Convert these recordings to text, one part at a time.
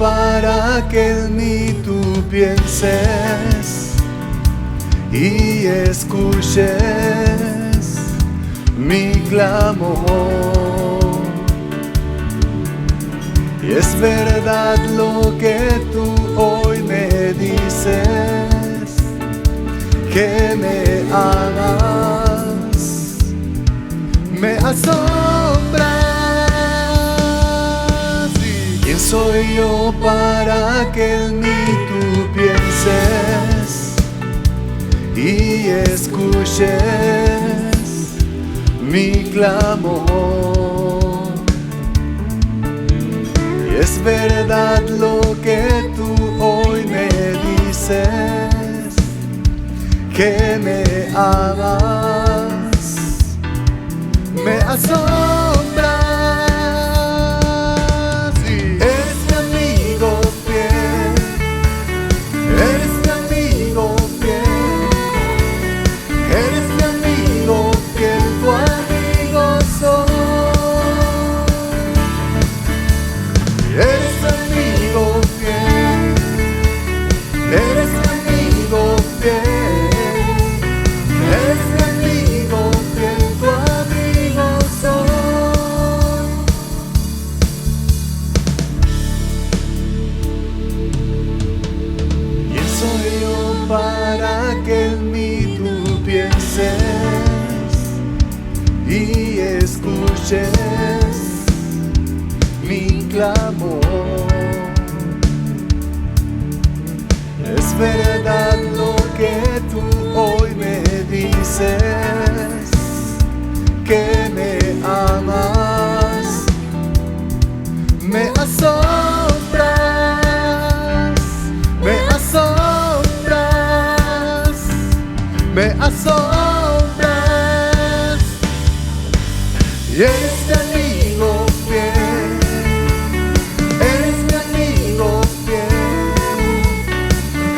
para que en mí tú pienses y escuches mi clamor. Y es verdad lo que tú hoy me dices, que me amas, me asombras. ¿Quién soy yo para que en mí tú pienses y escuches mi clamor? Y es verdad lo que tú hoy me dices, que me amas, me asombras. Y eres mi amigo fiel, eres mi amigo fiel, eres mi amigo fiel, tu amigo soy. Eres mi amigo fiel, eres mi amigo fiel, eres mi amigo fiel, tu amigo soy. ¿Quién soy yo para que en mí tú pienses y escuches mi clamor? Es verdad lo que tú hoy me dices, que me amas, me asombras, me asombras, me asombras. Y eres mi amigo fiel, eres mi amigo fiel,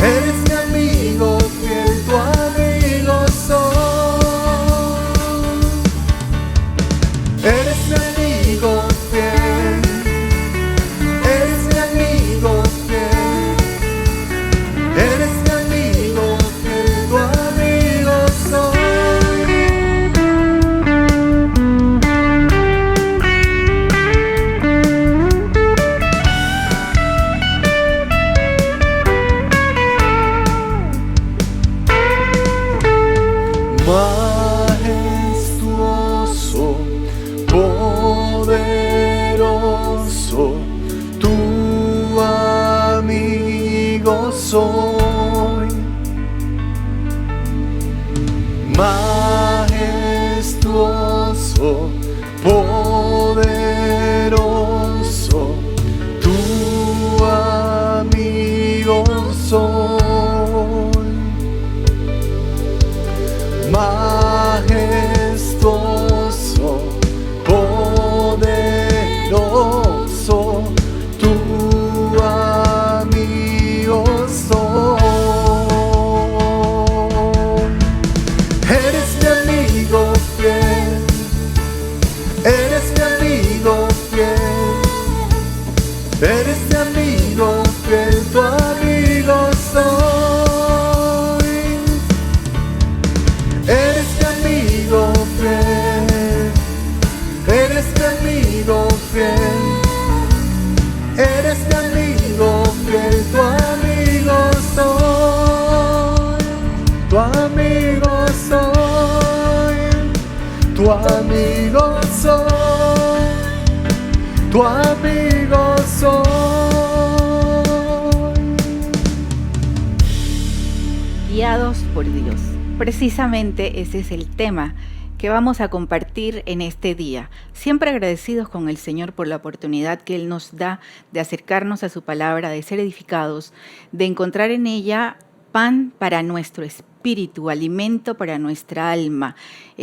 eres mi amigo fiel, tu amigo soy. Eres mi amigo fiel, eres mi amigo fiel, eres mi amigo fiel, tu amigo soy. Majestuoso, poderoso, tu amigo soy. Majestuoso, poderoso, tu amigo soy. Majestuoso, poderoso, tu amigo soy. Eres mi amigo fiel, eres mi amigo fiel, eres mi amigo fiel, tu amigo soy. Eres mi amigo fiel, eres mi amigo fiel, eres mi amigo fiel, tu amigo soy, tu amigo soy, tu amigo soy, tu amigo soy. Guiados por Dios. Precisamente ese es el tema que vamos a compartir en este día. Siempre agradecidos con el Señor por la oportunidad que Él nos da de acercarnos a su palabra, de ser edificados, de encontrar en ella pan para nuestro espíritu, alimento para nuestra alma,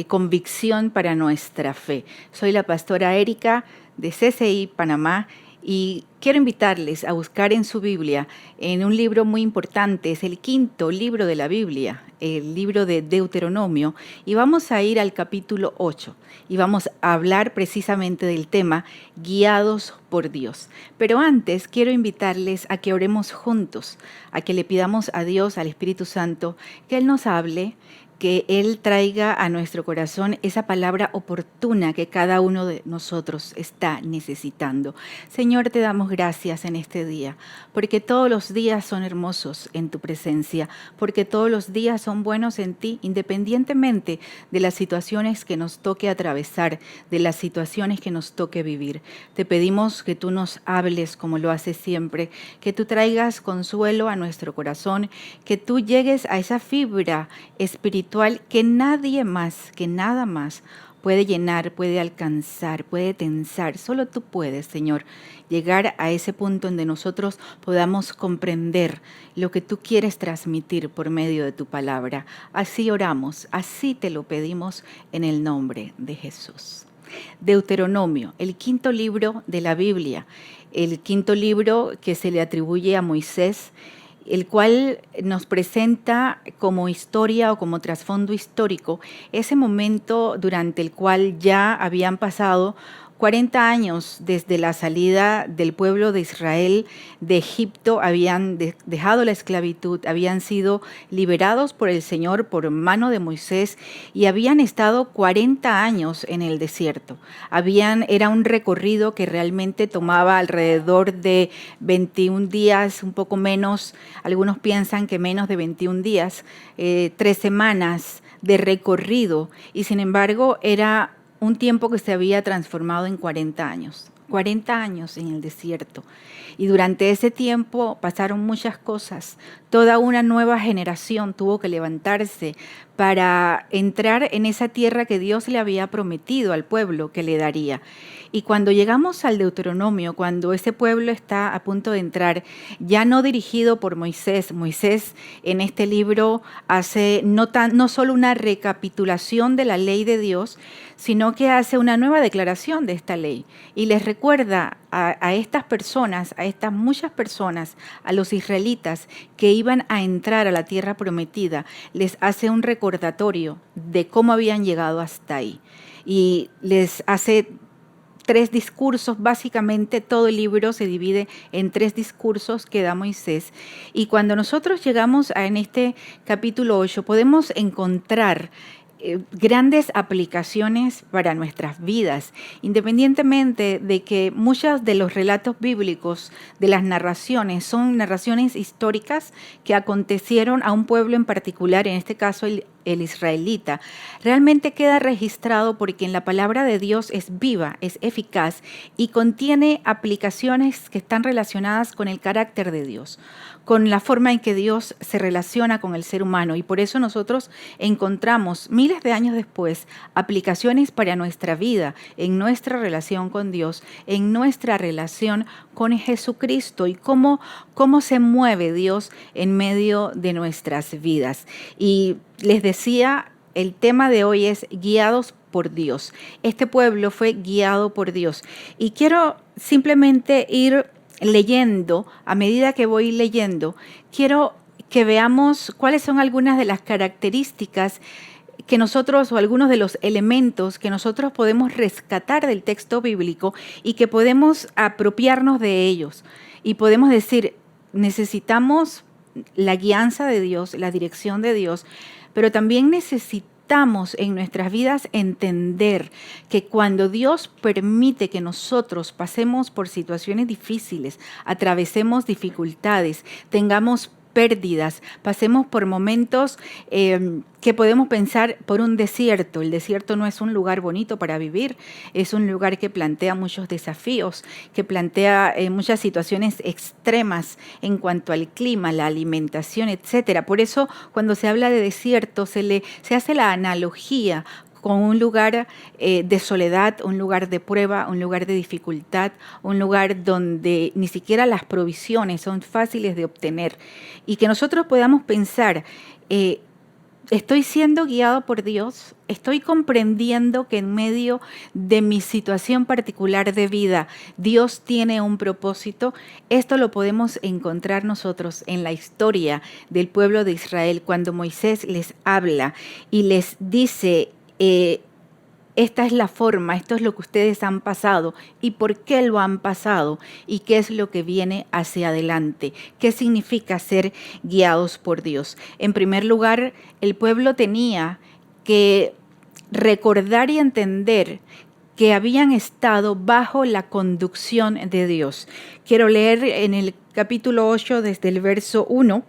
convicción para nuestra fe. Soy la pastora Erika de CCI Panamá Y quiero invitarles a buscar en su Biblia, en un libro muy importante, es el quinto libro de la Biblia, el libro de Deuteronomio, y vamos a ir al capítulo 8 y vamos a hablar precisamente del tema guiados por Dios. Pero antes quiero invitarles a que oremos juntos, a que le pidamos a Dios, al Espíritu Santo, que Él nos hable, que Él traiga a nuestro corazón esa palabra oportuna que cada uno de nosotros está necesitando. Señor, te damos gracias en este día, porque todos los días son hermosos en tu presencia, porque todos los días son buenos en ti, independientemente de las situaciones que nos toque atravesar, de las situaciones que nos toque vivir. Te pedimos que tú nos hables como lo haces siempre, que tú traigas consuelo a nuestro corazón, que tú llegues a esa fibra espiritual que nadie más, que nada más puede llenar, puede alcanzar, puede tensar. Solo tú puedes, Señor, llegar a ese punto donde nosotros podamos comprender lo que tú quieres transmitir por medio de tu palabra. Así oramos, así te lo pedimos en el nombre de Jesús. Deuteronomio, el quinto libro de la Biblia, el quinto libro que se le atribuye a Moisés, el cual nos presenta como historia o como trasfondo histórico ese momento durante el cual ya habían pasado 40 años desde la salida del pueblo de Israel de Egipto, habían dejado la esclavitud, habían sido liberados por el Señor por mano de Moisés y habían estado 40 años en el desierto. Era un recorrido que realmente tomaba alrededor de 21 días, un poco menos, algunos piensan que menos de 21 días, 3 semanas de recorrido, y sin embargo era un tiempo que se había transformado en 40 años. 40 años en el desierto. Y durante ese tiempo pasaron muchas cosas. Toda una nueva generación tuvo que levantarse para entrar en esa tierra que Dios le había prometido al pueblo que le daría. Y cuando llegamos al Deuteronomio, cuando ese pueblo está a punto de entrar, ya no dirigido por Moisés, Moisés en este libro hace no solo una recapitulación de la ley de Dios, sino que hace una nueva declaración de esta ley y les recuerda a estas personas, a estas muchas personas, a los israelitas que iban a entrar a la tierra prometida, les hace un recordatorio de cómo habían llegado hasta ahí y les hace 3 discursos. Básicamente todo el libro se divide en 3 discursos que da Moisés, y cuando nosotros llegamos en este capítulo 8 podemos encontrar grandes aplicaciones para nuestras vidas, independientemente de que muchos de los relatos bíblicos, de las narraciones, son narraciones históricas que acontecieron a un pueblo en particular, en este caso el israelita. Realmente queda registrado porque en la palabra de Dios es viva, es eficaz y contiene aplicaciones que están relacionadas con el carácter de Dios, con la forma en que Dios se relaciona con el ser humano, y por eso nosotros encontramos miles de años después aplicaciones para nuestra vida, en nuestra relación con Dios, en nuestra relación con Jesucristo y cómo se mueve Dios en medio de nuestras vidas. Y les decía, el tema de hoy es guiados por Dios. Este pueblo fue guiado por Dios y quiero simplemente ir leyendo. A medida que voy leyendo, quiero que veamos cuáles son algunas de las características que nosotros, o algunos de los elementos que nosotros podemos rescatar del texto bíblico y que podemos apropiarnos de ellos. Y podemos decir, necesitamos la guianza de Dios, la dirección de Dios, pero también necesitamos en nuestras vidas entender que cuando Dios permite que nosotros pasemos por situaciones difíciles, atravesemos dificultades, tengamos pérdidas, pasemos por momentos que podemos pensar por un desierto. El desierto no es un lugar bonito para vivir, es un lugar que plantea muchos desafíos, que plantea muchas situaciones extremas en cuanto al clima, la alimentación, etcétera. Por eso, cuando se habla de desierto, se hace la analogía con un lugar de soledad, un lugar de prueba, un lugar de dificultad, un lugar donde ni siquiera las provisiones son fáciles de obtener. Y que nosotros podamos pensar, estoy siendo guiado por Dios, estoy comprendiendo que en medio de mi situación particular de vida, Dios tiene un propósito. Esto lo podemos encontrar nosotros en la historia del pueblo de Israel, cuando Moisés les habla y les dice, esta es la forma, esto es lo que ustedes han pasado y por qué lo han pasado y qué es lo que viene hacia adelante, qué significa ser guiados por Dios. En primer lugar, el pueblo tenía que recordar y entender que habían estado bajo la conducción de Dios. Quiero leer en el capítulo 8 desde el verso 1.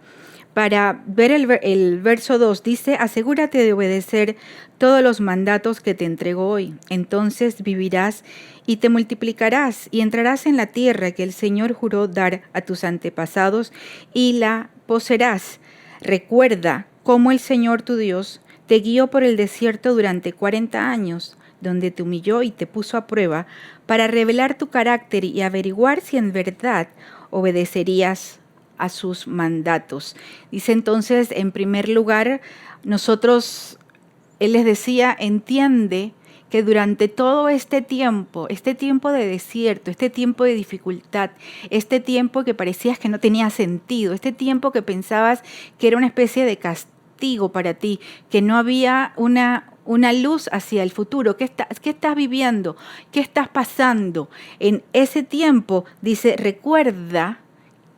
Para ver el verso 2, dice, asegúrate de obedecer todos los mandatos que te entrego hoy. Entonces vivirás y te multiplicarás y entrarás en la tierra que el Señor juró dar a tus antepasados y la poseerás. Recuerda cómo el Señor tu Dios te guió por el desierto durante 40 años, donde te humilló y te puso a prueba para revelar tu carácter y averiguar si en verdad obedecerías a sus mandatos. Dice entonces, en primer lugar, él les decía, entiende que durante todo este tiempo de desierto, este tiempo de dificultad, este tiempo que parecías que no tenía sentido, este tiempo que pensabas que era una especie de castigo para ti, que no había una luz hacia el futuro. ¿Qué estás viviendo? ¿Qué estás pasando? En ese tiempo, dice, recuerda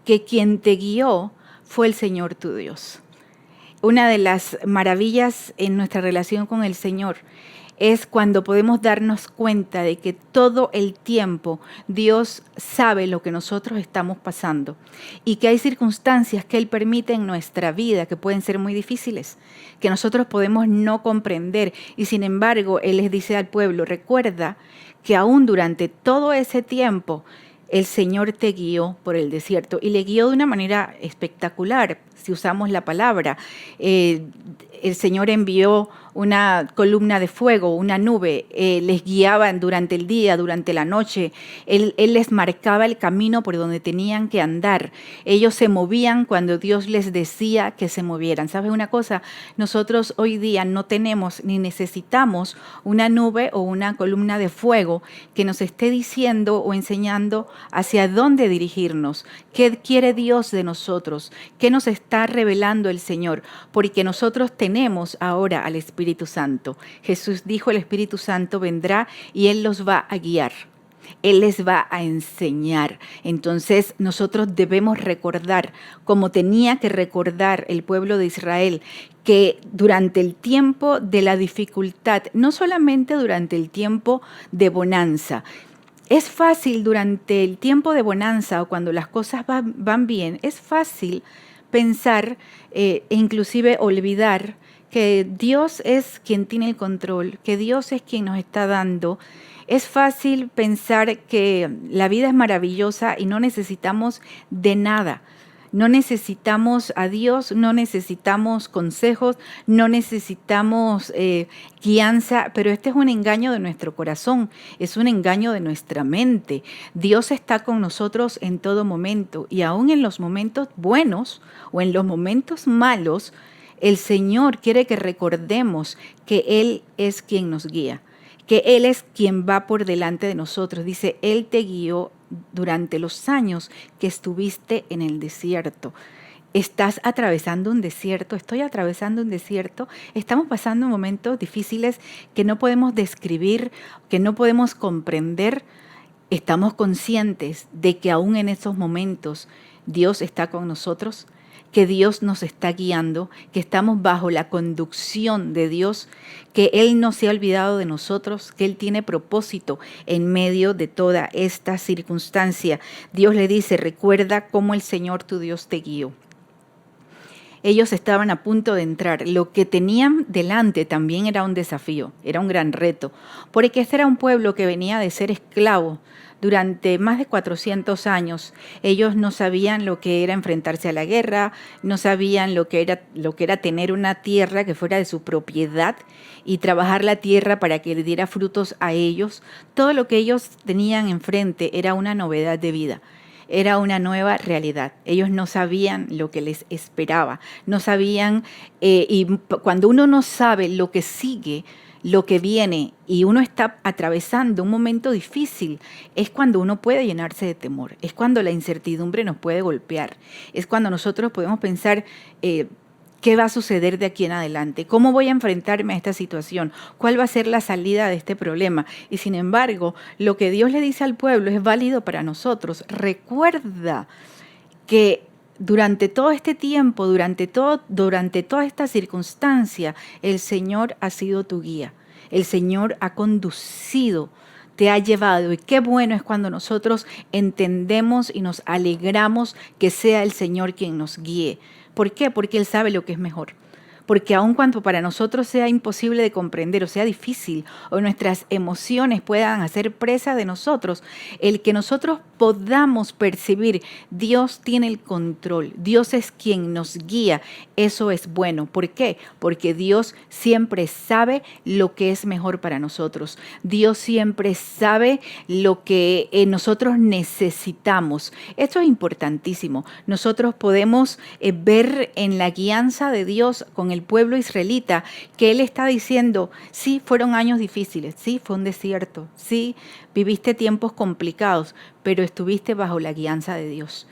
que quien te guió fue el Señor tu Dios. Una de las maravillas en nuestra relación con el Señor es cuando podemos darnos cuenta de que todo el tiempo Dios sabe lo que nosotros estamos pasando y que hay circunstancias que Él permite en nuestra vida que pueden ser muy difíciles, que nosotros podemos no comprender y sin embargo Él les dice al pueblo, recuerda que aún durante todo ese tiempo el Señor te guió por el desierto y le guió de una manera espectacular, si usamos la palabra. El Señor envió una columna de fuego, una nube, les guiaba durante el día, durante la noche. Él les marcaba el camino por donde tenían que andar. Ellos se movían cuando Dios les decía que se movieran. ¿Sabes una cosa? Nosotros hoy día no tenemos ni necesitamos una nube o una columna de fuego que nos esté diciendo o enseñando hacia dónde dirigirnos, qué quiere Dios de nosotros, qué nos está revelando el Señor, porque nosotros tenemos ahora al Espíritu Santo. Jesús dijo, el Espíritu Santo vendrá y Él los va a guiar. Él les va a enseñar. Entonces nosotros debemos recordar, como tenía que recordar el pueblo de Israel, que durante el tiempo de la dificultad, no solamente durante el tiempo de bonanza, es fácil durante el tiempo de bonanza o cuando las cosas van bien, es fácil pensar e inclusive olvidar que Dios es quien tiene el control, que Dios es quien nos está dando. Es fácil pensar que la vida es maravillosa y no necesitamos de nada. No necesitamos a Dios, no necesitamos consejos, no necesitamos guianza, pero este es un engaño de nuestro corazón, es un engaño de nuestra mente. Dios está con nosotros en todo momento y aún en los momentos buenos o en los momentos malos, el Señor quiere que recordemos que Él es quien nos guía, que Él es quien va por delante de nosotros. Dice, Él te guió durante los años que estuviste en el desierto. Estás atravesando un desierto, estoy atravesando un desierto, estamos pasando momentos difíciles que no podemos describir, que no podemos comprender. Estamos conscientes de que aún en esos momentos Dios está con nosotros, que Dios nos está guiando, que estamos bajo la conducción de Dios, que Él no se ha olvidado de nosotros, que Él tiene propósito en medio de toda esta circunstancia. Dios le dice, recuerda cómo el Señor tu Dios te guió. Ellos estaban a punto de entrar. Lo que tenían delante también era un desafío, era un gran reto, porque este era un pueblo que venía de ser esclavo durante más de 400 años. Ellos no sabían lo que era enfrentarse a la guerra, no sabían lo que era tener una tierra que fuera de su propiedad y trabajar la tierra para que le diera frutos a ellos. Todo lo que ellos tenían enfrente era una novedad de vida. era una nueva realidad. Ellos no sabían lo que les esperaba, no sabían, cuando uno no sabe lo que sigue, lo que viene, y uno está atravesando un momento difícil, es cuando uno puede llenarse de temor, es cuando la incertidumbre nos puede golpear, es cuando nosotros podemos pensar, ¿qué va a suceder de aquí en adelante? ¿Cómo voy a enfrentarme a esta situación? ¿Cuál va a ser la salida de este problema? Y sin embargo, lo que Dios le dice al pueblo es válido para nosotros. Recuerda que durante todo este tiempo, durante toda esta circunstancia, el Señor ha sido tu guía. El Señor ha conducido, te ha llevado. Y qué bueno es cuando nosotros entendemos y nos alegramos que sea el Señor quien nos guíe. ¿Por qué? Porque Él sabe lo que es mejor. Porque aun cuando para nosotros sea imposible de comprender o sea difícil o nuestras emociones puedan hacer presa de nosotros, el que nosotros podamos percibir, Dios tiene el control, Dios es quien nos guía, eso es bueno. ¿Por qué? Porque Dios siempre sabe lo que es mejor para nosotros. Dios siempre sabe lo que nosotros necesitamos. Esto es importantísimo. Nosotros podemos ver en la guianza de Dios con el pueblo israelita, que Él está diciendo, sí, fueron años difíciles, sí, fue un desierto, sí, viviste tiempos complicados, pero estuviste bajo la guianza de Dios.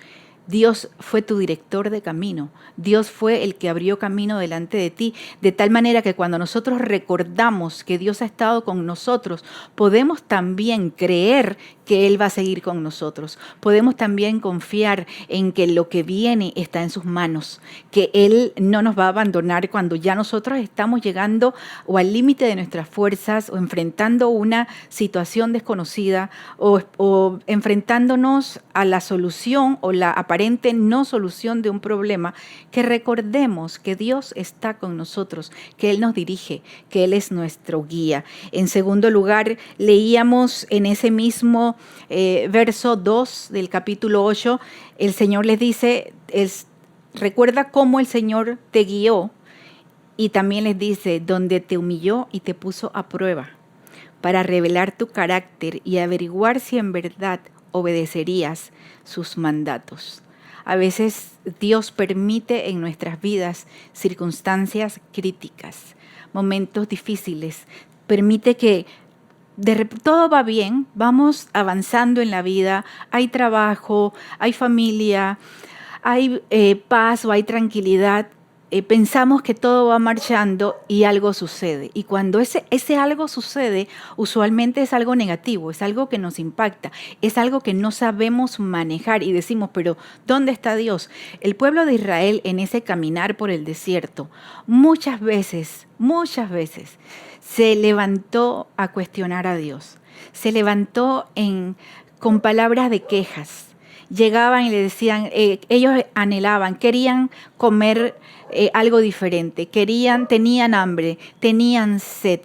Dios fue tu director de camino. Dios fue el que abrió camino delante de ti, de tal manera que cuando nosotros recordamos que Dios ha estado con nosotros, podemos también creer que Él va a seguir con nosotros. Podemos también confiar en que lo que viene está en sus manos, que Él no nos va a abandonar cuando ya nosotros estamos llegando o al límite de nuestras fuerzas o enfrentando una situación desconocida o enfrentándonos a la solución o la aparente no solución de un problema, que recordemos que Dios está con nosotros, que Él nos dirige, que Él es nuestro guía. En segundo lugar, leíamos en ese mismo verso 2 del capítulo 8, el Señor les dice, recuerda cómo el Señor te guió, y también les dice, donde te humilló y te puso a prueba, para revelar tu carácter y averiguar si en verdad obedecerías sus mandatos. A veces Dios permite en nuestras vidas circunstancias críticas, momentos difíciles, permite que todo va bien, vamos avanzando en la vida, hay trabajo, hay familia, hay paz o hay tranquilidad. Pensamos que todo va marchando y algo sucede. Y cuando ese algo sucede, usualmente es algo negativo, es algo que nos impacta, es algo que no sabemos manejar y decimos, pero ¿dónde está Dios? El pueblo de Israel en ese caminar por el desierto, muchas veces, se levantó a cuestionar a Dios. Se levantó con palabras de quejas. Llegaban y le decían, ellos anhelaban, querían comer algo diferente, tenían hambre, tenían sed,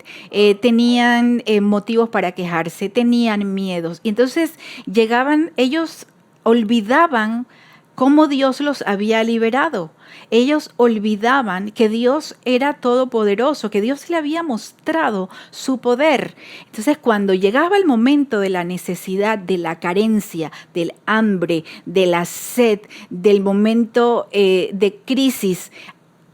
tenían motivos para quejarse, tenían miedos. Y entonces llegaban, ellos olvidaban cómo Dios los había liberado. Ellos olvidaban que Dios era todopoderoso, que Dios le había mostrado su poder. Entonces, cuando llegaba el momento de la necesidad, de la carencia, del hambre, de la sed, del momento de crisis,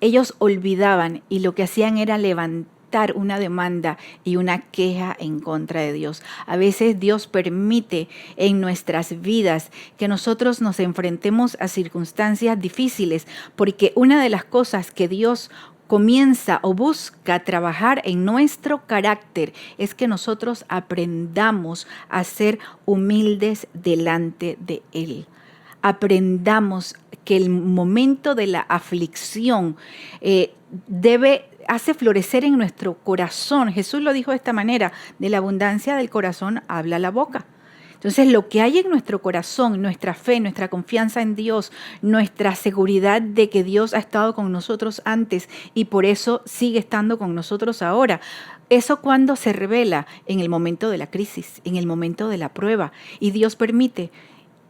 ellos olvidaban y lo que hacían era levantar una demanda y una queja en contra de Dios. A veces Dios permite en nuestras vidas que nosotros nos enfrentemos a circunstancias difíciles, porque una de las cosas que Dios comienza o busca trabajar en nuestro carácter es que nosotros aprendamos a ser humildes delante de Él. Aprendamos que el momento de la aflicción hace florecer en nuestro corazón. Jesús lo dijo de esta manera, de la abundancia del corazón habla la boca. Entonces, lo que hay en nuestro corazón, nuestra fe, nuestra confianza en Dios, nuestra seguridad de que Dios ha estado con nosotros antes y por eso sigue estando con nosotros ahora. Eso cuando se revela en el momento de la crisis, en el momento de la prueba. Y Dios permite.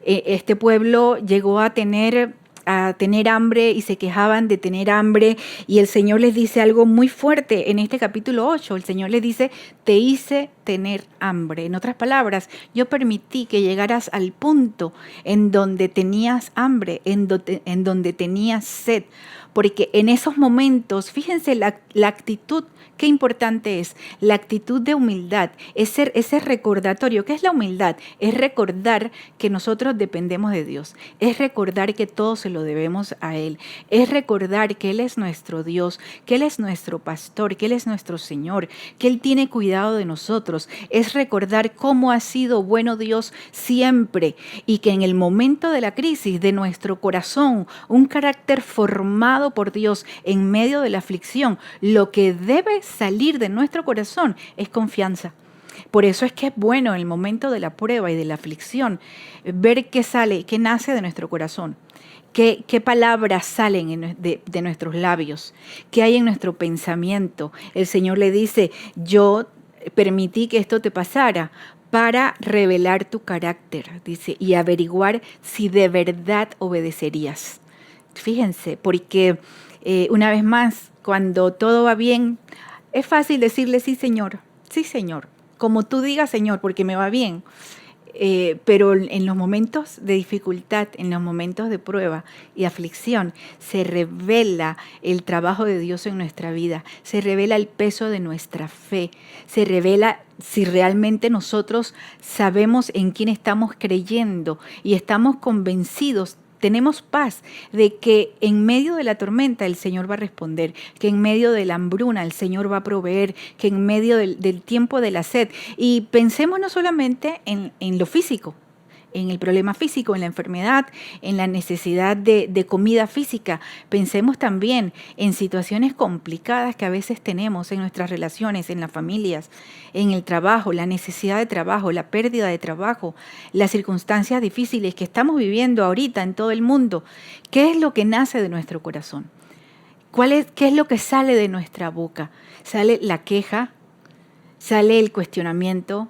Este pueblo llegó a tener a tener hambre y se quejaban de tener hambre, y el Señor les dice algo muy fuerte en este capítulo 8. El Señor les dice: te hice tener hambre. En otras palabras, yo permití que llegaras al punto en donde tenías hambre, en donde tenías sed. Porque en esos momentos, fíjense la actitud, qué importante es, la actitud de humildad, ese recordatorio. ¿Qué es la humildad? Es recordar que nosotros dependemos de Dios, es recordar que todo se lo debemos a Él, es recordar que Él es nuestro Dios, que Él es nuestro pastor, que Él es nuestro Señor, que Él tiene cuidado de nosotros, es recordar cómo ha sido bueno Dios siempre, y que en el momento de la crisis de nuestro corazón, un carácter formado por Dios en medio de la aflicción, lo que debe salir de nuestro corazón es confianza. Por eso es que es bueno en el momento de la prueba y de la aflicción ver qué sale, qué nace de nuestro corazón, qué palabras salen de nuestros labios, qué hay en nuestro pensamiento. El Señor le dice: yo permití que esto te pasara para revelar tu carácter, dice, y averiguar si de verdad obedecerías. Fíjense, porque una vez más, cuando todo va bien, es fácil decirle: sí, Señor, como tú digas, Señor, porque me va bien. Pero en los momentos de dificultad, en los momentos de prueba y aflicción, se revela el trabajo de Dios en nuestra vida, se revela el peso de nuestra fe, se revela si realmente nosotros sabemos en quién estamos creyendo y estamos convencidos. Tenemos paz de que en medio de la tormenta el Señor va a responder, que en medio de la hambruna el Señor va a proveer, que en medio del tiempo de la sed. Y pensemos no solamente en lo físico, en el problema físico, en la enfermedad, en la necesidad de comida física. Pensemos también en situaciones complicadas que a veces tenemos en nuestras relaciones, en las familias, en el trabajo, la necesidad de trabajo, la pérdida de trabajo, las circunstancias difíciles que estamos viviendo ahorita en todo el mundo. ¿Qué es lo que nace de nuestro corazón? ¿Qué es lo que sale de nuestra boca? Sale la queja, sale el cuestionamiento,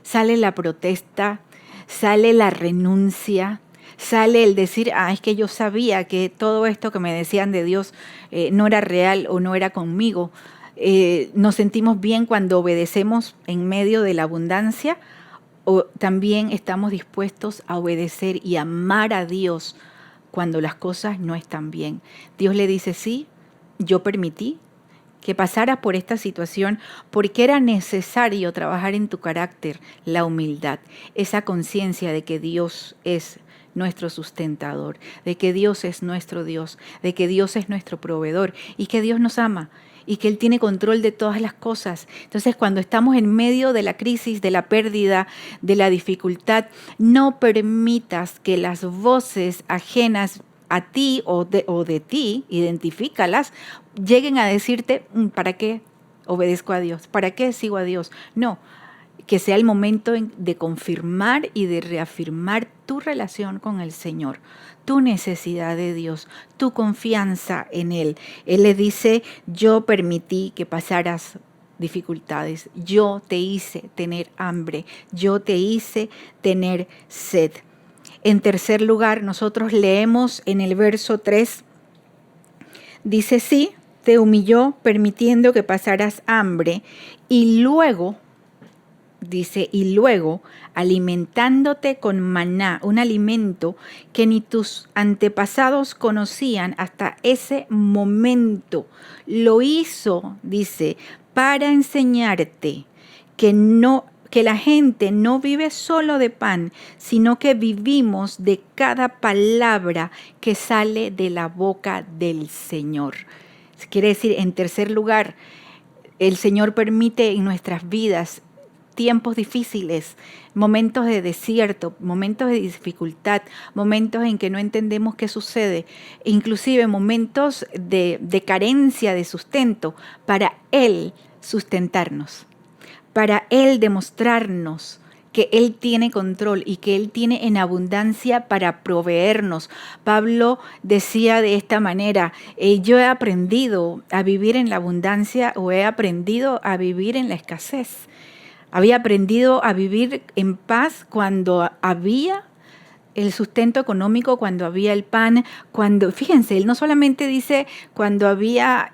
sale la protesta, sale la renuncia, sale el decir: es que yo sabía que todo esto que me decían de Dios no era real o no era conmigo. Nos sentimos bien cuando obedecemos en medio de la abundancia, o también estamos dispuestos a obedecer y amar a Dios cuando las cosas no están bien. Dios le dice: sí, yo permití que pasaras por esta situación porque era necesario trabajar en tu carácter la humildad, esa conciencia de que Dios es nuestro sustentador, de que Dios es nuestro Dios, de que Dios es nuestro proveedor y que Dios nos ama y que Él tiene control de todas las cosas. Entonces, cuando estamos en medio de la crisis, de la pérdida, de la dificultad, no permitas que las voces ajenas a ti o de ti, identifícalas, lleguen a decirte: ¿para qué obedezco a Dios? ¿Para qué sigo a Dios? No, que sea el momento de confirmar y de reafirmar tu relación con el Señor, tu necesidad de Dios, tu confianza en Él. Él le dice: yo permití que pasaras dificultades, yo te hice tener hambre, yo te hice tener sed. En tercer lugar, nosotros leemos en el verso 3, dice: sí, te humilló permitiendo que pasaras hambre, y luego, dice, alimentándote con maná, un alimento que ni tus antepasados conocían hasta ese momento. Lo hizo, dice, para enseñarte que la gente no vive solo de pan, sino que vivimos de cada palabra que sale de la boca del Señor. Quiere decir, en tercer lugar, el Señor permite en nuestras vidas tiempos difíciles, momentos de desierto, momentos de dificultad, momentos en que no entendemos qué sucede, inclusive momentos de carencia de sustento, para Él sustentarnos, para Él demostrarnos que Él tiene control y que Él tiene en abundancia para proveernos. Pablo decía de esta manera: yo he aprendido a vivir en la abundancia, o he aprendido a vivir en la escasez. Había aprendido a vivir en paz cuando había el sustento económico, cuando había el pan, fíjense, él no solamente dice cuando había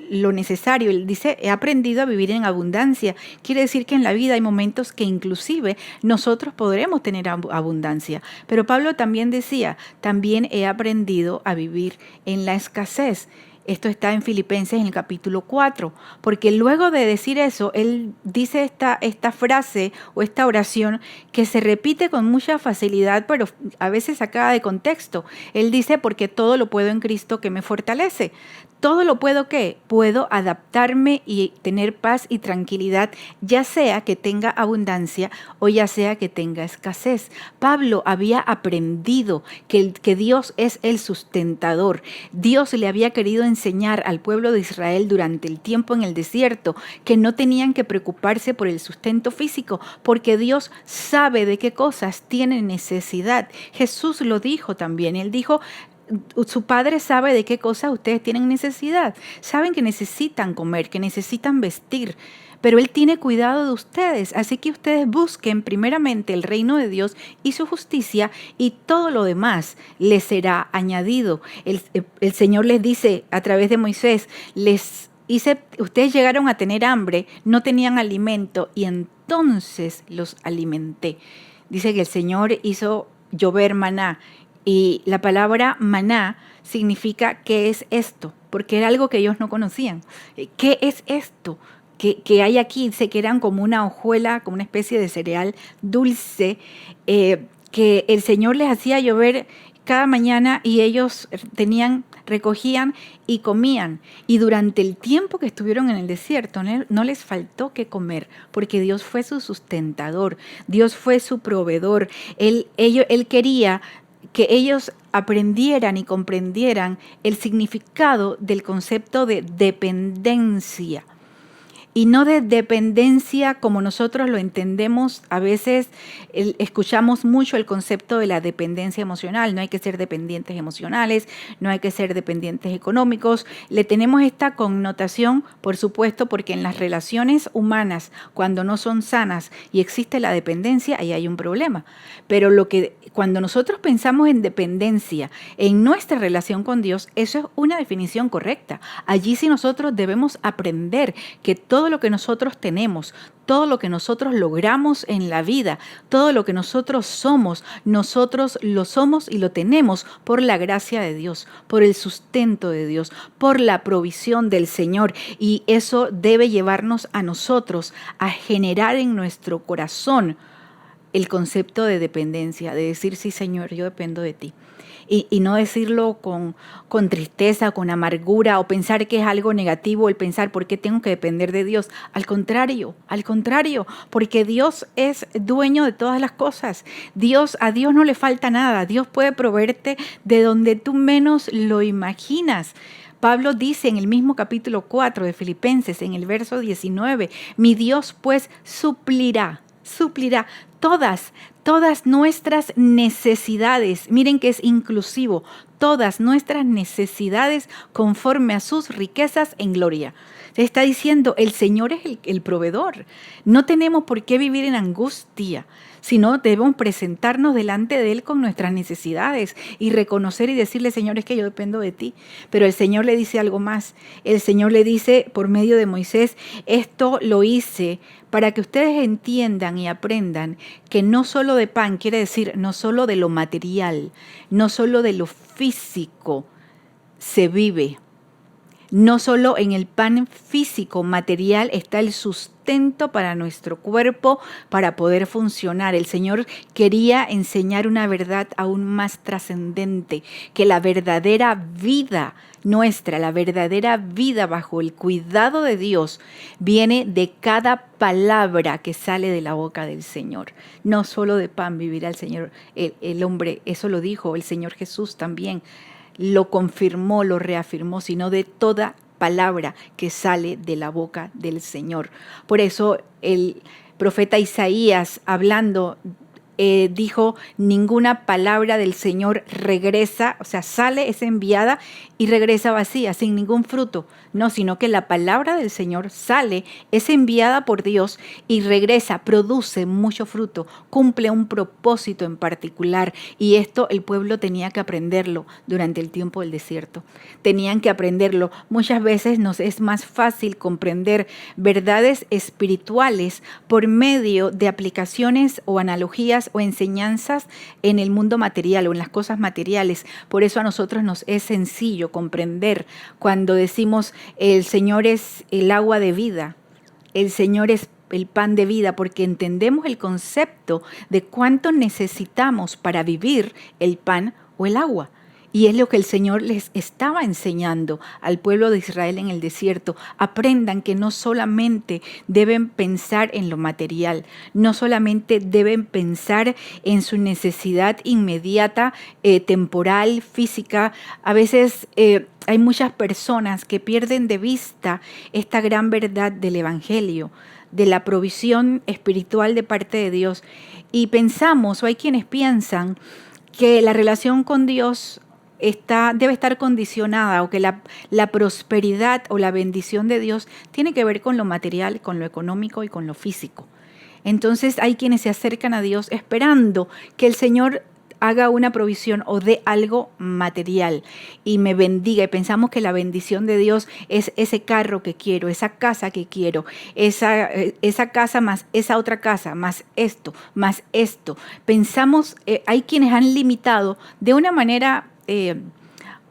lo necesario, él dice, he aprendido a vivir en abundancia. Quiere decir que en la vida hay momentos que inclusive nosotros podremos tener abundancia. Pero Pablo también decía, también he aprendido a vivir en la escasez. Esto está en Filipenses en el capítulo 4, porque luego de decir eso, él dice esta frase o esta oración que se repite con mucha facilidad, pero a veces sacada de contexto. Él dice, porque todo lo puedo en Cristo que me fortalece. Todo lo puedo, ¿qué? Puedo adaptarme y tener paz y tranquilidad, ya sea que tenga abundancia o ya sea que tenga escasez. Pablo había aprendido que Dios es el sustentador. Dios le había querido enseñar al pueblo de Israel durante el tiempo en el desierto que no tenían que preocuparse por el sustento físico, porque Dios sabe de qué cosas tienen necesidad. Jesús lo dijo también. Él dijo, su Padre sabe de qué cosas ustedes tienen necesidad. Saben que necesitan comer, que necesitan vestir, pero Él tiene cuidado de ustedes. Así que ustedes busquen primeramente el reino de Dios y su justicia, y todo lo demás les será añadido. El Señor les dice a través de Moisés, ustedes llegaron a tener hambre, no tenían alimento, y entonces los alimenté. Dice que el Señor hizo llover maná. Y la palabra maná significa ¿qué es esto? Porque era algo que ellos no conocían. ¿Qué es esto que hay aquí? Dice que eran como una hojuela, como una especie de cereal dulce, que el Señor les hacía llover cada mañana y ellos recogían y comían. Y durante el tiempo que estuvieron en el desierto no les faltó qué comer, porque Dios fue su sustentador, Dios fue su proveedor. Él quería que ellos aprendieran y comprendieran el significado del concepto de dependencia. Y no de dependencia como nosotros lo entendemos. A veces escuchamos mucho el concepto de la dependencia emocional. No hay que ser dependientes emocionales, no hay que ser dependientes económicos. Le tenemos esta connotación, por supuesto, porque en las relaciones humanas, cuando no son sanas y existe la dependencia, ahí hay un problema. Pero cuando nosotros pensamos en dependencia en nuestra relación con Dios, eso es una definición correcta. Allí sí nosotros debemos aprender que todo lo que nosotros tenemos, todo lo que nosotros logramos en la vida, todo lo que nosotros lo somos y lo tenemos por la gracia de Dios, por el sustento de Dios, por la provisión del Señor. Y eso debe llevarnos a nosotros a generar en nuestro corazón el concepto de dependencia, de decir, sí, Señor, yo dependo de ti. Y no decirlo con tristeza, con amargura, o pensar que es algo negativo, el pensar por qué tengo que depender de Dios. Al contrario, porque Dios es dueño de todas las cosas. A Dios no le falta nada. Dios puede proveerte de donde tú menos lo imaginas. Pablo dice en el mismo capítulo 4 de Filipenses, en el verso 19, mi Dios pues suplirá todas nuestras necesidades. Miren que es inclusivo, todas nuestras necesidades conforme a sus riquezas en gloria. Se está diciendo, el Señor es el proveedor. No tenemos por qué vivir en angustia, sino debemos presentarnos delante de Él con nuestras necesidades y reconocer y decirle, Señor, es que yo dependo de ti. Pero el Señor le dice algo más. El Señor le dice por medio de Moisés, esto lo hice para que ustedes entiendan y aprendan que no solo de pan, quiere decir no solo de lo material, no solo de lo físico se vive. No solo en el pan físico, material, está el sustento para nuestro cuerpo, para poder funcionar. El Señor quería enseñar una verdad aún más trascendente, que la verdadera vida nuestra, la verdadera vida bajo el cuidado de Dios, viene de cada palabra que sale de la boca del Señor. No solo de pan vivirá el Señor, el hombre, eso lo dijo el Señor Jesús también. Lo confirmó, lo reafirmó, sino de toda palabra que sale de la boca del Señor. Por eso el profeta Isaías, hablando dijo, ninguna palabra del Señor regresa, o sea, sale, es enviada y regresa vacía, sin ningún fruto. No, sino que la palabra del Señor sale, es enviada por Dios y regresa, produce mucho fruto, cumple un propósito en particular. Y esto el pueblo tenía que aprenderlo durante el tiempo del desierto. Tenían que aprenderlo. Muchas veces nos es más fácil comprender verdades espirituales por medio de aplicaciones o analogías o enseñanzas en el mundo material o en las cosas materiales. Por eso a nosotros nos es sencillo comprender cuando decimos el Señor es el agua de vida, el Señor es el pan de vida, porque entendemos el concepto de cuánto necesitamos para vivir el pan o el agua. Y es lo que el Señor les estaba enseñando al pueblo de Israel en el desierto. Aprendan que no solamente deben pensar en lo material, no solamente deben pensar en su necesidad inmediata, temporal, física. A veces hay muchas personas que pierden de vista esta gran verdad del Evangelio, de la provisión espiritual de parte de Dios. Y pensamos, o hay quienes piensan, que la relación con Dios debe estar condicionada, o que la prosperidad o la bendición de Dios tiene que ver con lo material, con lo económico y con lo físico. Entonces hay quienes se acercan a Dios esperando que el Señor haga una provisión o dé algo material y me bendiga, y pensamos que la bendición de Dios es ese carro que quiero, esa casa que quiero, esa casa más esa otra casa, más esto. Pensamos, hay quienes han limitado de una manera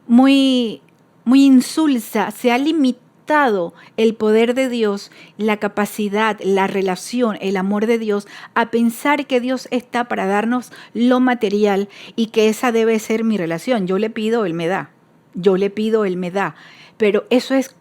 muy insulsa, se ha limitado el poder de Dios, la capacidad, la relación, el amor de Dios, a pensar que Dios está para darnos lo material y que esa debe ser mi relación. Yo le pido, Él me da. Yo le pido, Él me da. Pero eso es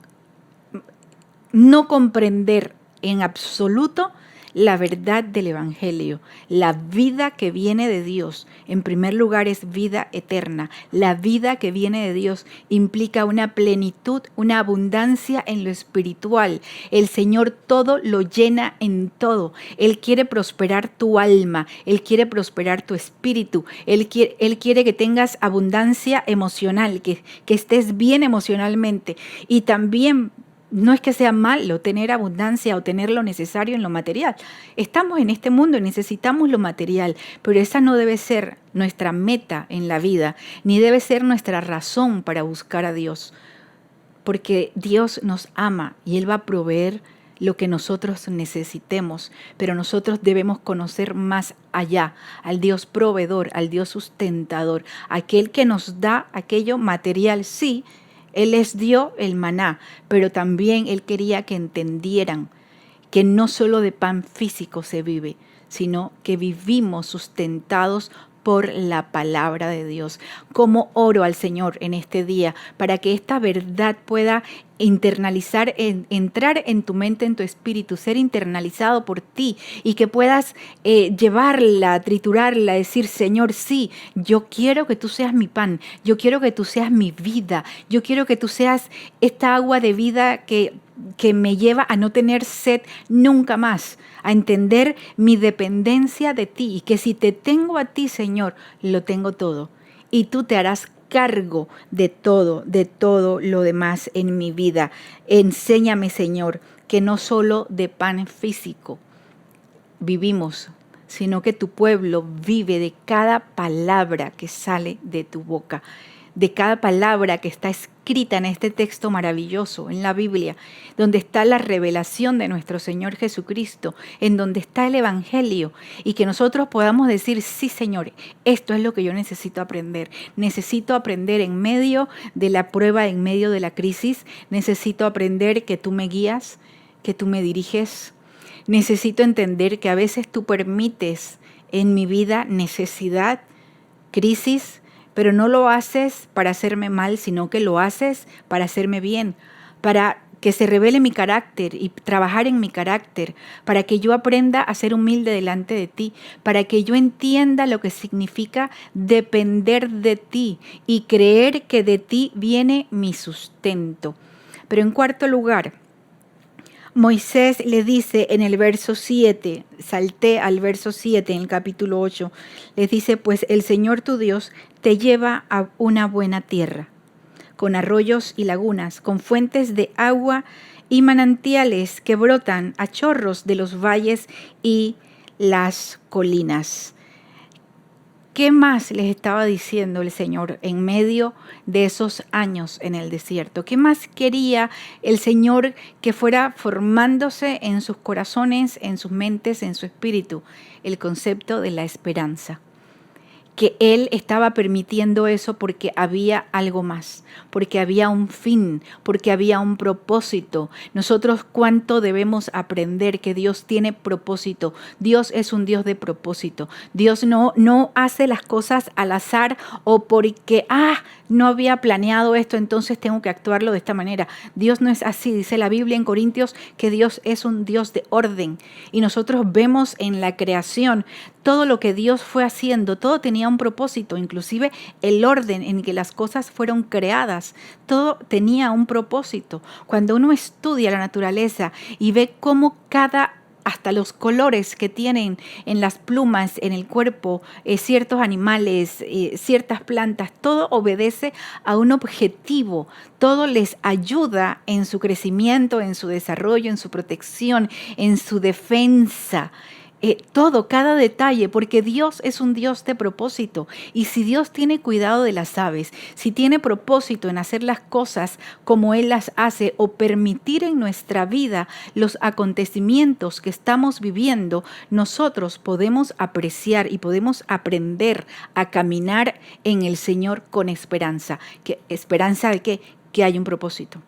no comprender en absoluto la verdad del Evangelio, la vida que viene de Dios. En primer lugar es vida eterna. La vida que viene de Dios implica una plenitud, una abundancia en lo espiritual. El Señor todo lo llena en todo. Él quiere prosperar tu alma, Él quiere prosperar tu espíritu, Él quiere que tengas abundancia emocional, que estés bien emocionalmente. Y también no es que sea malo tener abundancia o tener lo necesario en lo material. Estamos en este mundo y necesitamos lo material, pero esa no debe ser nuestra meta en la vida, ni debe ser nuestra razón para buscar a Dios, porque Dios nos ama y Él va a proveer lo que nosotros necesitemos, pero nosotros debemos conocer más allá al Dios proveedor, al Dios sustentador, aquel que nos da aquello material, sí. Él les dio el maná, pero también Él quería que entendieran que no solo de pan físico se vive, sino que vivimos sustentados por la palabra de Dios. Como oro al Señor en este día para que esta verdad pueda internalizar, entrar en tu mente, en tu espíritu, ser internalizado por ti y que puedas llevarla, triturarla, decir, Señor, sí, yo quiero que tú seas mi pan, yo quiero que tú seas mi vida, yo quiero que tú seas esta agua de vida que me lleva a no tener sed nunca más, a entender mi dependencia de ti y que si te tengo a ti, Señor, lo tengo todo y tú te harás cargo de todo lo demás en mi vida. Enséñame, Señor, que no solo de pan físico vivimos, sino que tu pueblo vive de cada palabra que sale de tu boca, de cada palabra que está escrita en este texto maravilloso, en la Biblia, donde está la revelación de nuestro Señor Jesucristo, en donde está el Evangelio, y que nosotros podamos decir, sí, Señor, esto es lo que yo necesito aprender en medio de la prueba, en medio de la crisis, necesito aprender que tú me guías, que tú me diriges, necesito entender que a veces tú permites en mi vida necesidad, crisis, pero no lo haces para hacerme mal, sino que lo haces para hacerme bien, para que se revele mi carácter y trabajar en mi carácter, para que yo aprenda a ser humilde delante de ti, para que yo entienda lo que significa depender de ti y creer que de ti viene mi sustento. Pero en cuarto lugar, Moisés le dice en el verso 7, salté al verso 7 en el capítulo 8, les dice, pues el Señor tu Dios te lleva a una buena tierra, con arroyos y lagunas, con fuentes de agua y manantiales que brotan a chorros de los valles y las colinas. ¿Qué más les estaba diciendo el Señor en medio de esos años en el desierto? ¿Qué más quería el Señor que fuera formándose en sus corazones, en sus mentes, en su espíritu? El concepto de la esperanza. Que Él estaba permitiendo eso porque había algo más, porque había un fin, porque había un propósito. Nosotros cuánto debemos aprender que Dios tiene propósito. Dios es un Dios de propósito. Dios no hace las cosas al azar o porque, no había planeado esto, entonces tengo que actuarlo de esta manera. Dios no es así. Dice la Biblia en Corintios que Dios es un Dios de orden. Y nosotros vemos en la creación todo lo que Dios fue haciendo, todo tenía un propósito, inclusive el orden en que las cosas fueron creadas, todo tenía un propósito. Cuando uno estudia la naturaleza y ve cómo hasta los colores que tienen en las plumas, en el cuerpo, ciertos animales, ciertas plantas, todo obedece a un objetivo, todo les ayuda en su crecimiento, en su desarrollo, en su protección, en su defensa. Todo, cada detalle, porque Dios es un Dios de propósito. Y si Dios tiene cuidado de las aves, si tiene propósito en hacer las cosas como Él las hace o permitir en nuestra vida los acontecimientos que estamos viviendo, nosotros podemos apreciar y podemos aprender a caminar en el Señor con esperanza. ¿Esperanza de qué? Que hay un propósito,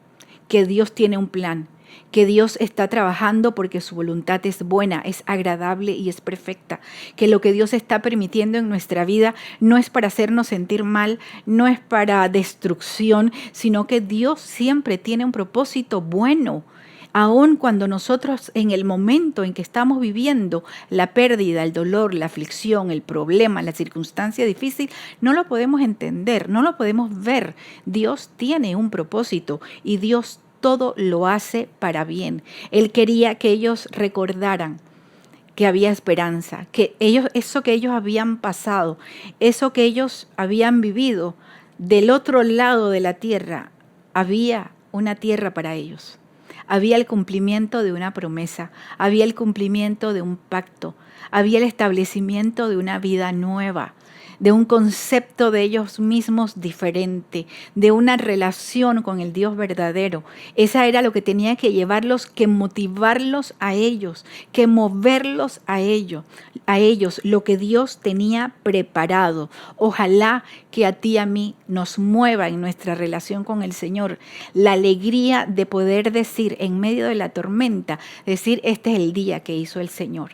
que Dios tiene un plan, que Dios está trabajando porque su voluntad es buena, es agradable y es perfecta, que lo que Dios está permitiendo en nuestra vida no es para hacernos sentir mal, no es para destrucción, sino que Dios siempre tiene un propósito bueno. Aun cuando nosotros en el momento en que estamos viviendo la pérdida, el dolor, la aflicción, el problema, la circunstancia difícil, no lo podemos entender, no lo podemos ver. Dios tiene un propósito y Dios todo lo hace para bien. Él quería que ellos recordaran que había esperanza, que eso que ellos habían pasado, eso que ellos habían vivido, del otro lado de la tierra, había una tierra para ellos. Había el cumplimiento de una promesa, había el cumplimiento de un pacto, había el establecimiento de una vida nueva, de un concepto de ellos mismos diferente, de una relación con el Dios verdadero. Esa era lo que tenía que llevarlos, que motivarlos a ellos, que moverlos a ellos, lo que Dios tenía preparado. Ojalá que a ti y a mí nos mueva en nuestra relación con el Señor la alegría de poder decir en medio de la tormenta, decir, este es el día que hizo el Señor.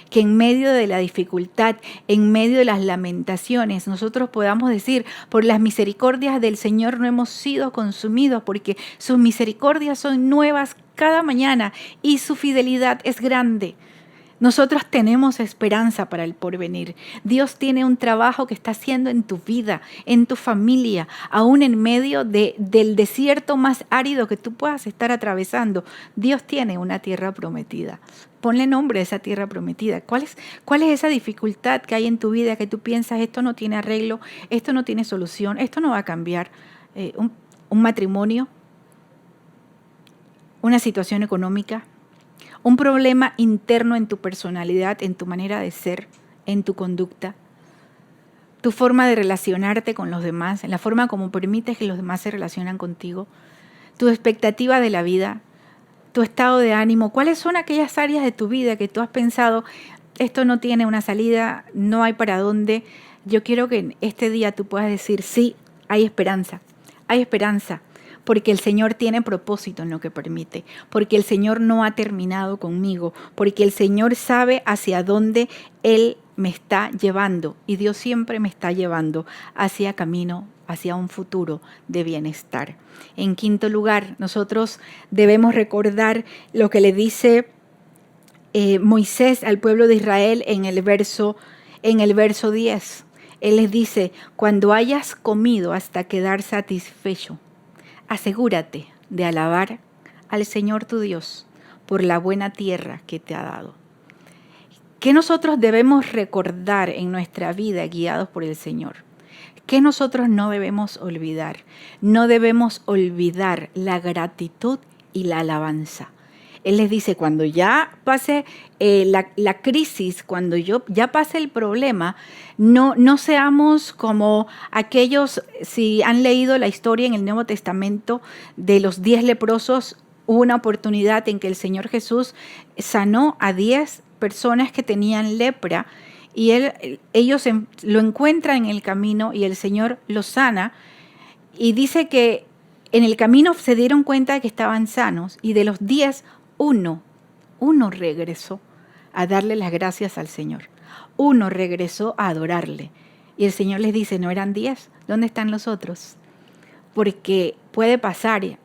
Que en medio de la dificultad, en medio de las lamentaciones, nosotros podamos decir, por las misericordias del Señor no hemos sido consumidos, porque sus misericordias son nuevas cada mañana y su fidelidad es grande. Nosotros tenemos esperanza para el porvenir. Dios tiene un trabajo que está haciendo en tu vida, en tu familia, aún en medio del desierto más árido que tú puedas estar atravesando. Dios tiene una tierra prometida. Ponle nombre a esa tierra prometida. ¿Cuál es esa dificultad que hay en tu vida que tú piensas, esto no tiene arreglo, esto no tiene solución, esto no va a cambiar? Un matrimonio, una situación económica, un problema interno en tu personalidad, en tu manera de ser, en tu conducta, tu forma de relacionarte con los demás, en la forma como permites que los demás se relacionan contigo, tu expectativa de la vida, tu estado de ánimo. ¿Cuáles son aquellas áreas de tu vida que tú has pensado, esto no tiene una salida, no hay para dónde? Yo quiero que en este día tú puedas decir, sí, hay esperanza, porque el Señor tiene propósito en lo que permite, porque el Señor no ha terminado conmigo, porque el Señor sabe hacia dónde Él me está llevando y Dios siempre me está llevando hacia camino, hacia un futuro de bienestar. En quinto lugar, nosotros debemos recordar lo que le dice Moisés al pueblo de Israel en el verso 10. Él les dice, cuando hayas comido hasta quedar satisfecho, asegúrate de alabar al Señor tu Dios, por la buena tierra que te ha dado. ¿Qué nosotros debemos recordar en nuestra vida guiados por el Señor? ¿Qué nosotros no debemos olvidar? No debemos olvidar la gratitud y la alabanza. Él les dice, cuando ya pase la crisis, cuando ya pase el problema, no seamos como aquellos, si han leído la historia en el Nuevo Testamento de los 10 leprosos, hubo una oportunidad en que el Señor Jesús sanó a 10 personas que tenían lepra y ellos lo encuentran en el camino y el Señor los sana y dice que en el camino se dieron cuenta de que estaban sanos y de los 10, uno regresó a darle las gracias al Señor. Uno regresó a adorarle. Y el Señor les dice, ¿no eran 10? ¿Dónde están los otros? Porque puede pasar,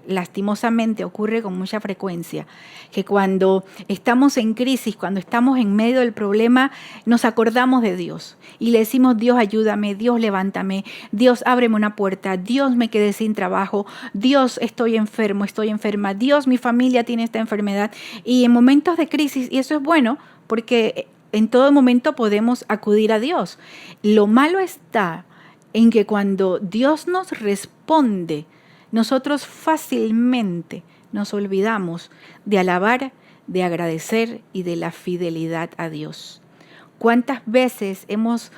lastimosamente ocurre con mucha frecuencia, que cuando estamos en crisis, cuando estamos en medio del problema, nos acordamos de Dios y le decimos, Dios ayúdame, Dios levántame, Dios ábreme una puerta, Dios me quedé sin trabajo, Dios estoy enfermo, estoy enferma, Dios mi familia tiene esta enfermedad. Y en momentos de crisis, y eso es bueno porque en todo momento podemos acudir a Dios. Lo malo está en que cuando Dios nos responde, nosotros fácilmente nos olvidamos de alabar, de agradecer y de la fidelidad a Dios. ¿Cuántas veces hemos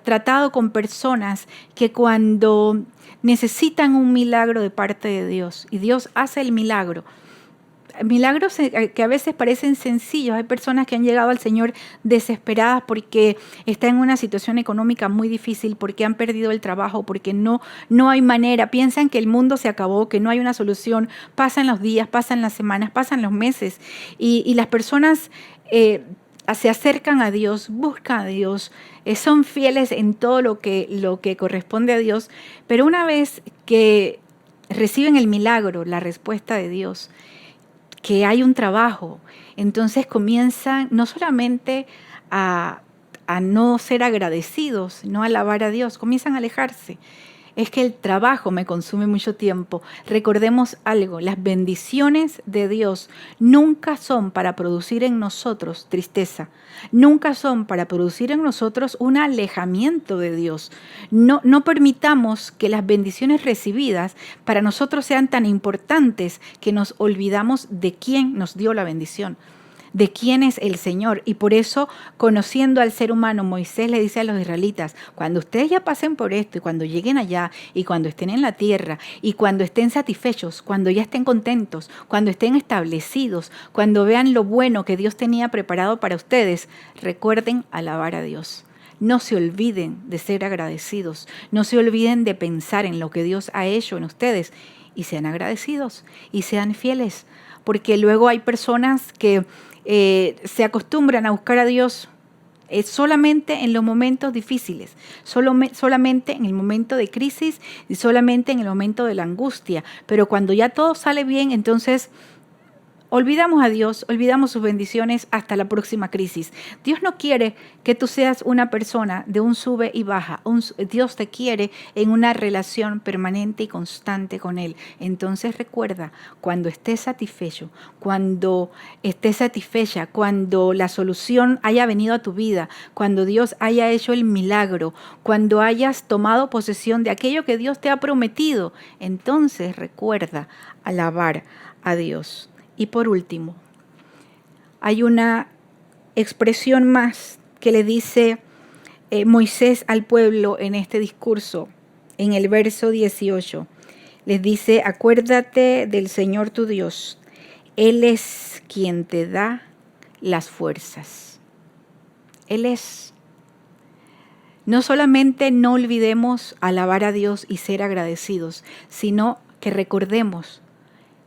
tratado con personas que cuando necesitan un milagro de parte de Dios y Dios hace el milagros que a veces parecen sencillos? Hay personas que han llegado al Señor desesperadas porque están en una situación económica muy difícil, porque han perdido el trabajo, porque no hay manera, piensan que el mundo se acabó, que no hay una solución, pasan los días, pasan las semanas, pasan los meses y las personas se acercan a Dios, buscan a Dios, son fieles en todo lo que corresponde a Dios, pero una vez que reciben el milagro, la respuesta de Dios, que hay un trabajo, entonces comienzan no solamente a no ser agradecidos, no alabar a Dios, comienzan a alejarse. Es que el trabajo me consume mucho tiempo. Recordemos algo, las bendiciones de Dios nunca son para producir en nosotros tristeza, nunca son para producir en nosotros un alejamiento de Dios. No permitamos que las bendiciones recibidas para nosotros sean tan importantes que nos olvidamos de quién nos dio la bendición, de quién es el Señor. Y por eso, conociendo al ser humano, Moisés le dice a los israelitas, cuando ustedes ya pasen por esto y cuando lleguen allá y cuando estén en la tierra y cuando estén satisfechos, cuando ya estén contentos, cuando estén establecidos, cuando vean lo bueno que Dios tenía preparado para ustedes, recuerden alabar a Dios. No se olviden de ser agradecidos, no se olviden de pensar en lo que Dios ha hecho en ustedes y sean agradecidos y sean fieles, porque luego hay personas que se acostumbran a buscar a Dios solamente en los momentos difíciles, solamente en el momento de crisis y solamente en el momento de la angustia. Pero cuando ya todo sale bien, entonces olvidamos a Dios, olvidamos sus bendiciones hasta la próxima crisis. Dios no quiere que tú seas una persona de un sube y baja. Dios te quiere en una relación permanente y constante con Él. Entonces recuerda, cuando estés satisfecho, cuando estés satisfecha, cuando la solución haya venido a tu vida, cuando Dios haya hecho el milagro, cuando hayas tomado posesión de aquello que Dios te ha prometido, entonces recuerda alabar a Dios. Y por último, hay una expresión más que le dice Moisés al pueblo en este discurso, en el verso 18. Les dice, acuérdate del Señor tu Dios, Él es quien te da las fuerzas. Él es. No solamente no olvidemos alabar a Dios y ser agradecidos, sino que recordemos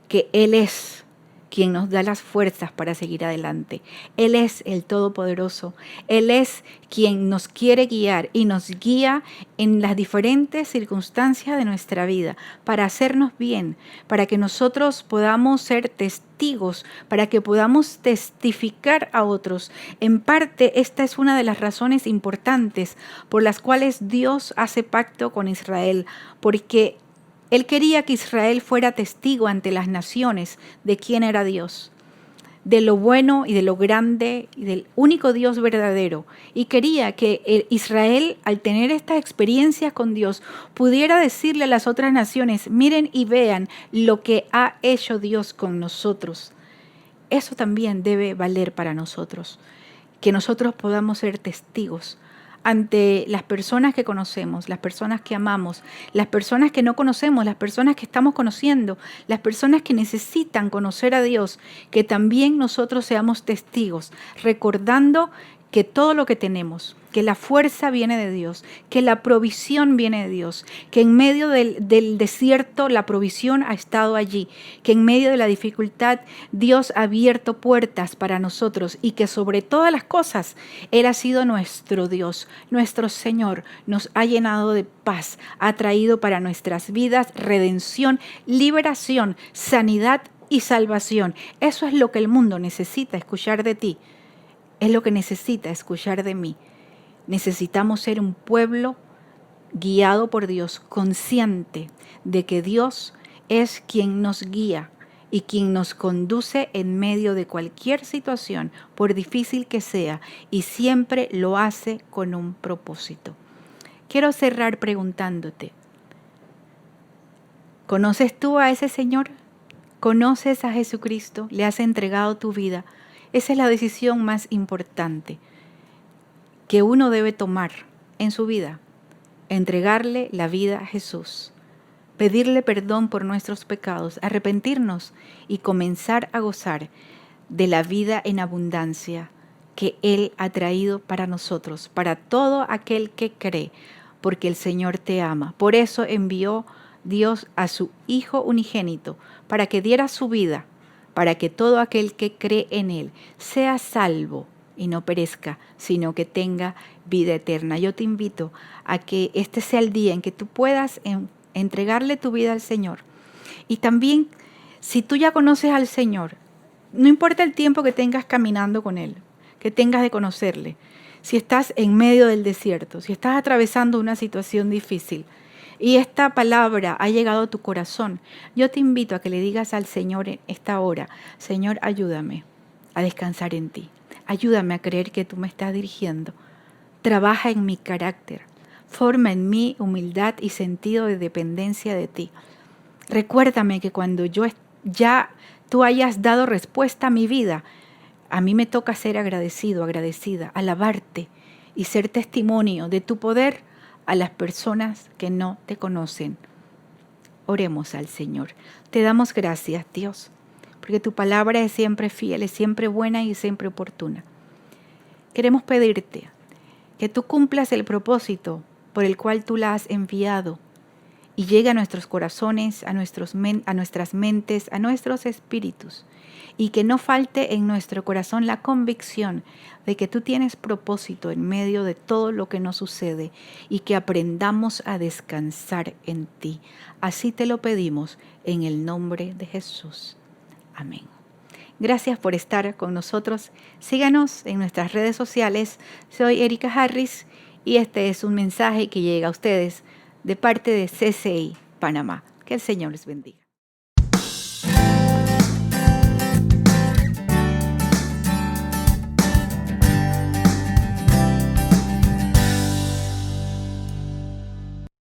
que Él es quien nos da las fuerzas para seguir adelante. Él es el Todopoderoso. Él es quien nos quiere guiar y nos guía en las diferentes circunstancias de nuestra vida para hacernos bien, para que nosotros podamos ser testigos, para que podamos testificar a otros. En parte, esta es una de las razones importantes por las cuales Dios hace pacto con Israel, porque Él quería que Israel fuera testigo ante las naciones de quién era Dios. de lo bueno y de lo grande y del único Dios verdadero. Y quería que Israel, al tener estas experiencias con Dios, pudiera decirle a las otras naciones, miren y vean lo que ha hecho Dios con nosotros. Eso también debe valer para nosotros, que nosotros podamos ser testigos ante las personas que conocemos, las personas que amamos, las personas que no conocemos, las personas que estamos conociendo, las personas que necesitan conocer a Dios, que también nosotros seamos testigos, recordando que todo lo que tenemos, que la fuerza viene de Dios, que la provisión viene de Dios, que en medio del desierto la provisión ha estado allí, que en medio de la dificultad Dios ha abierto puertas para nosotros y que sobre todas las cosas Él ha sido nuestro Dios, nuestro Señor, nos ha llenado de paz, ha traído para nuestras vidas redención, liberación, sanidad y salvación. Eso es lo que el mundo necesita escuchar de ti. Es lo que necesita escuchar de mí. Necesitamos ser un pueblo guiado por Dios, consciente de que Dios es quien nos guía y quien nos conduce en medio de cualquier situación, por difícil que sea, y siempre lo hace con un propósito. Quiero cerrar preguntándote, ¿conoces tú a ese Señor? ¿Conoces a Jesucristo? ¿Le has entregado tu vida? Esa es la decisión más importante que uno debe tomar en su vida, entregarle la vida a Jesús, pedirle perdón por nuestros pecados, arrepentirnos y comenzar a gozar de la vida en abundancia que Él ha traído para nosotros, para todo aquel que cree, porque el Señor te ama. Por eso envió Dios a su Hijo unigénito, para que diera su vida, para que todo aquel que cree en Él sea salvo y no perezca, sino que tenga vida eterna. Yo te invito a que este sea el día en que tú puedas entregarle tu vida al Señor. Y también, si tú ya conoces al Señor, no importa el tiempo que tengas caminando con Él, que tengas de conocerle, si estás en medio del desierto, si estás atravesando una situación difícil, y esta palabra ha llegado a tu corazón, yo te invito a que le digas al Señor en esta hora, Señor, ayúdame a descansar en ti. Ayúdame a creer que tú me estás dirigiendo. Trabaja en mi carácter. Forma en mí humildad y sentido de dependencia de ti. Recuérdame que cuando tú hayas dado respuesta a mi vida, a mí me toca ser agradecido, agradecida, alabarte y ser testimonio de tu poder a las personas que no te conocen. Oremos al Señor. Te damos gracias, Dios, porque tu palabra es siempre fiel, es siempre buena y siempre oportuna. Queremos pedirte que tú cumplas el propósito por el cual tú la has enviado y llegue a nuestros corazones, a nuestras mentes, a nuestros espíritus, y que no falte en nuestro corazón la convicción de que tú tienes propósito en medio de todo lo que nos sucede y que aprendamos a descansar en ti. Así te lo pedimos en el nombre de Jesús. Amén. Gracias por estar con nosotros. Síganos en nuestras redes sociales. Soy Erika Harris y este es un mensaje que llega a ustedes de parte de CCI Panamá. Que el Señor les bendiga.